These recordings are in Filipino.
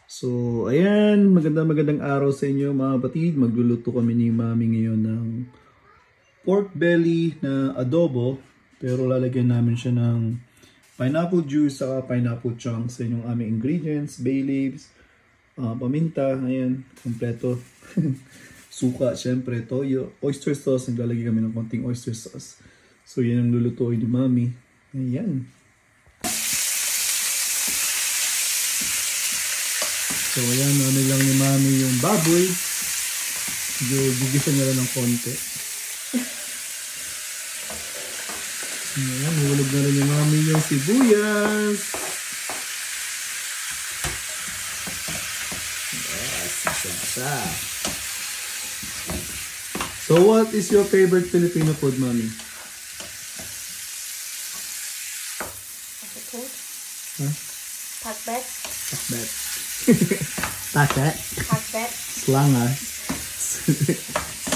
So, ayan, magandang araw sa inyo mga kapatid. Magluluto kami ni Mami ngayon ng pork belly na adobo. Pero lalagyan namin siya ng pineapple juice saka pineapple chunks. Yan yung aming ingredients, bay leaves, paminta, ayan, kompleto. Suka, syempre, toyo, oyster sauce. Naglalagay kami ng konting oyster sauce. So, yan ang lulutuin ni Mami. Ayan. So, ayan, ano lang ni Mami yung baboy. Gigisa niya lang ng konti. Ayan, hulog na rin ni Mami yung sibuyas. Yes, isa. So, what is your favorite Filipino food, Mami? What's it called? Huh? Pakbet. Pakbet. Pakbet? Pakbet. Slang ah.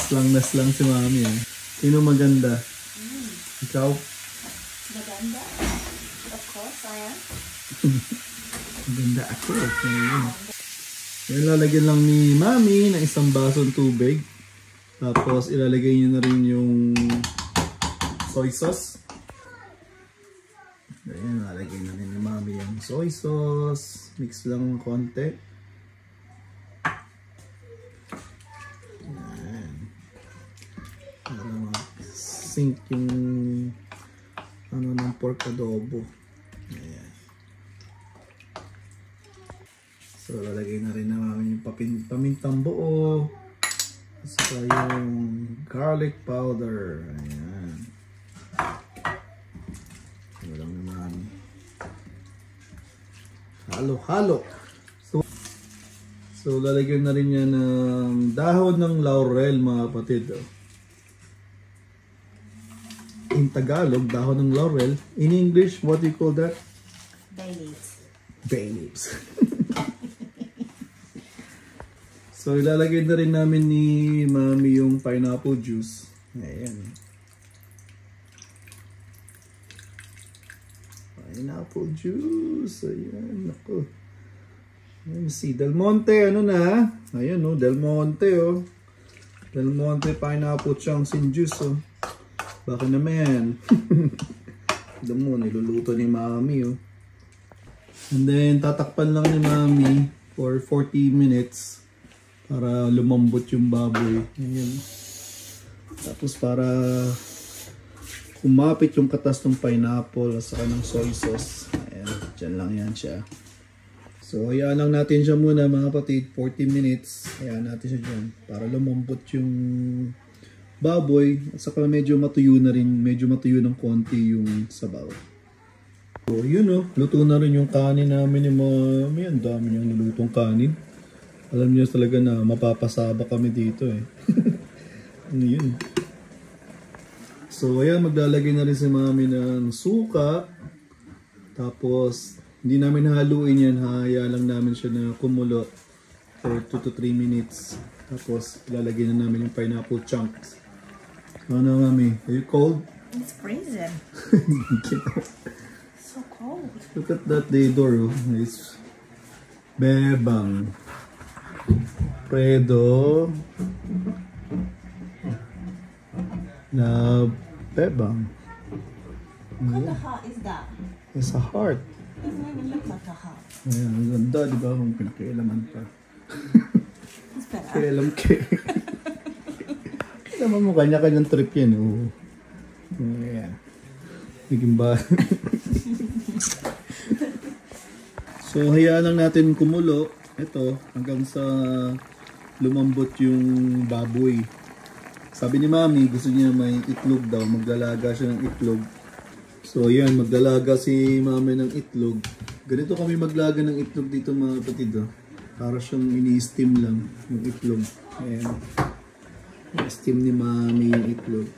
Slang na slang si Mami ah. Sino maganda? Ikaw? Maganda. Of course, I am. Maganda ako. Yan, lalagyan lang ni Mami ng isang basong tubig. Tapos ilalagay niyo na rin yung soy sauce. Ayan, lalagay na rin ni Mami yung soy sauce. Mix lang ng konti. Ayan. Para ma-sink yung ano ng pork adobo. Ayan. So, lalagay na rin na Mami yung pamintang buo. Saka yung garlic powder. Ayan. Walang naman. Halo-halo. So, lalagyan na rin yan ng dahon ng laurel, mga kapatid. In Tagalog, dahon ng laurel. In English, what do you call that? Bay leaves. Bay leaves. So, ilalagay na rin namin ni Mami yung pineapple juice. Ayan. Pineapple juice. Ayan. Ako. Ayan si Del Monte. Ano na? Ayan o. Del Monte o. Del Monte pineapple chunks in juice o. Baka naman. Alam mo, niluluto ni Mami o. And then, tatakpan lang ni Mami for 40 minutes. Para lumambot yung baboy. Ayan. Tapos para kumapit yung katas ng pineapple at saka ng soy sauce. Ayan. Diyan lang yan siya. So, hayaan lang natin siya muna mga kapatid. 40 minutes. Hayaan natin siya dyan. Para lumambot yung baboy. At saka medyo matuyo na rin. Medyo matuyo ng konti yung sabaw. So, yun o. Luto na rin yung kanin namin ni Mami. Ang dami niyang nilutong kanin. Alam niyo talaga na mapapasaba kami dito eh. Ano yun? So, ayan, maglalagay na rin si Mami ng suka. Tapos, hindi namin haluin yan. Hahaya lang namin siya na kumulo for 2 to 3 minutes. Tapos, ilalagay na namin yung pineapple chunks. Ano, Mami? Are you cold? It's freezing. So cold. Look at that day door. Oh. It's bebang. Fredo na bebang. What kind of heart is that? It's a heart. It doesn't even look like a heart. Ayan, ang ganda, di ba? Kung pinakialaman pa. It's better. Kialam ke. Alam mo, kanya-kanyang trip yan. Oh. Ayan. Naging ba? So, hayaan lang natin kumulo. Ito, hanggang sa lumambot yung baboy. Sabi ni Mami, gusto niya may itlog daw. Maglalaga siya ng itlog. So, yan. Maglalaga si Mami ng itlog. Ganito kami maglaga ng itlog dito mga kapatid. Oh. Para siyang ini-steam lang yung itlog. Ayan. I-steam ni Mami yung itlog.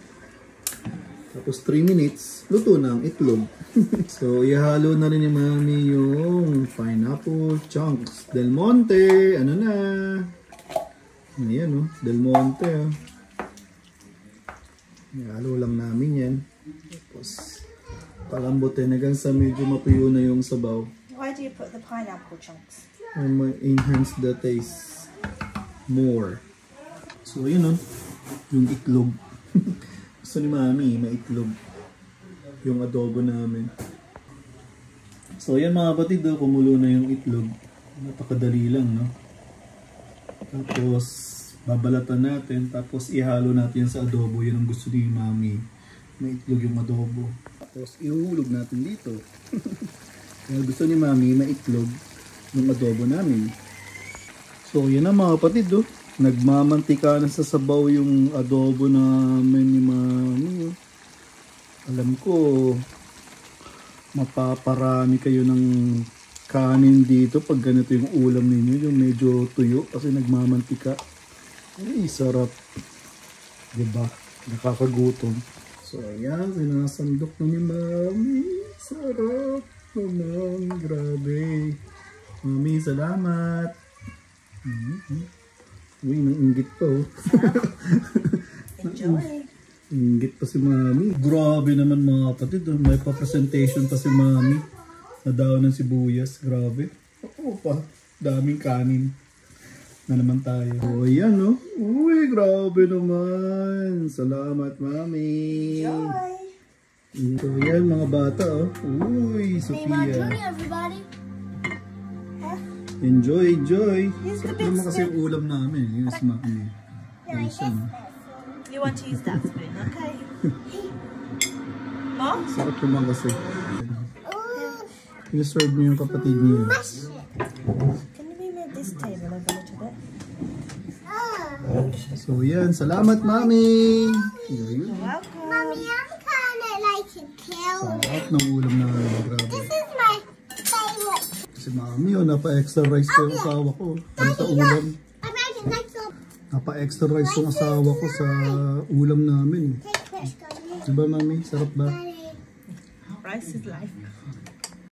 Tapos 3 minutes, luto na ang itlog. So, ihalo na rin ni Mami yung pineapple chunks. Del Monte, ano na? Ayan, oh, Del Monte. Oh. Ihalo lang namin yan. Tapos, palambutin hanggang sa medyo matuyo na yung sabaw. Why do you put the pineapple chunks? enhance the taste more. So yun yung itlog. Gusto ni Mami may itlog yung adobo namin. So yan mga kapatid, kumulo na yung itlog. Napakadali lang, no? Tapos babalatan natin, tapos ihalo natin sa adobo. Yun ang gusto ni Mami, may itlog yung adobo. Tapos ihuhulog natin dito. Kaya gusto ni Mami may itlog yung adobo namin. So yan na mga kapatid, nagmamantika na sa sabaw yung adobo namin ni Mami. Alam ko mapaparami kayo ng kanin dito pag ganito yung ulam ninyo, yung medyo tuyo kasi nagmamantika. Ay, sarap. Diba? Nakakagutom. So ayan, sinasandok na ni Mami. Sarap naman, grabe. Mami, salamat. Uy, nang-inggit pa Enjoy. Inggit pa si Mami. Grabe naman mga kapatid. May pa-presentation pa si Mami. Nadaw ng sibuyas. Grabe. Oo pa. Daming kanin. Na naman tayo. O yan Uy, grabe naman. Salamat Mami. Enjoy. So yan mga bata Uy, Sophia. Everybody. Enjoy. Use the Sarap big naman kasi spoon. yung ulam namin. Yung si Mami. You want to use that spoon, okay? Mom? Sarap naman kasi. Ina-serve niyo yung kapatid niyo. Can we move this table over a little bit? So yan, salamat Mami. You're welcome. Mommy, I'm kind of like a kill. Sarap ng ulam namin. Grabe. This is my favorite. Si Mami napa-extra rice ko yung asawa ko. Ano sa ulam? I made it like a Napa-extra rice yung asawa ko sa ulam namin. take fish, Daddy. Diba Mami? Sarap ba? Daddy. Rice is life.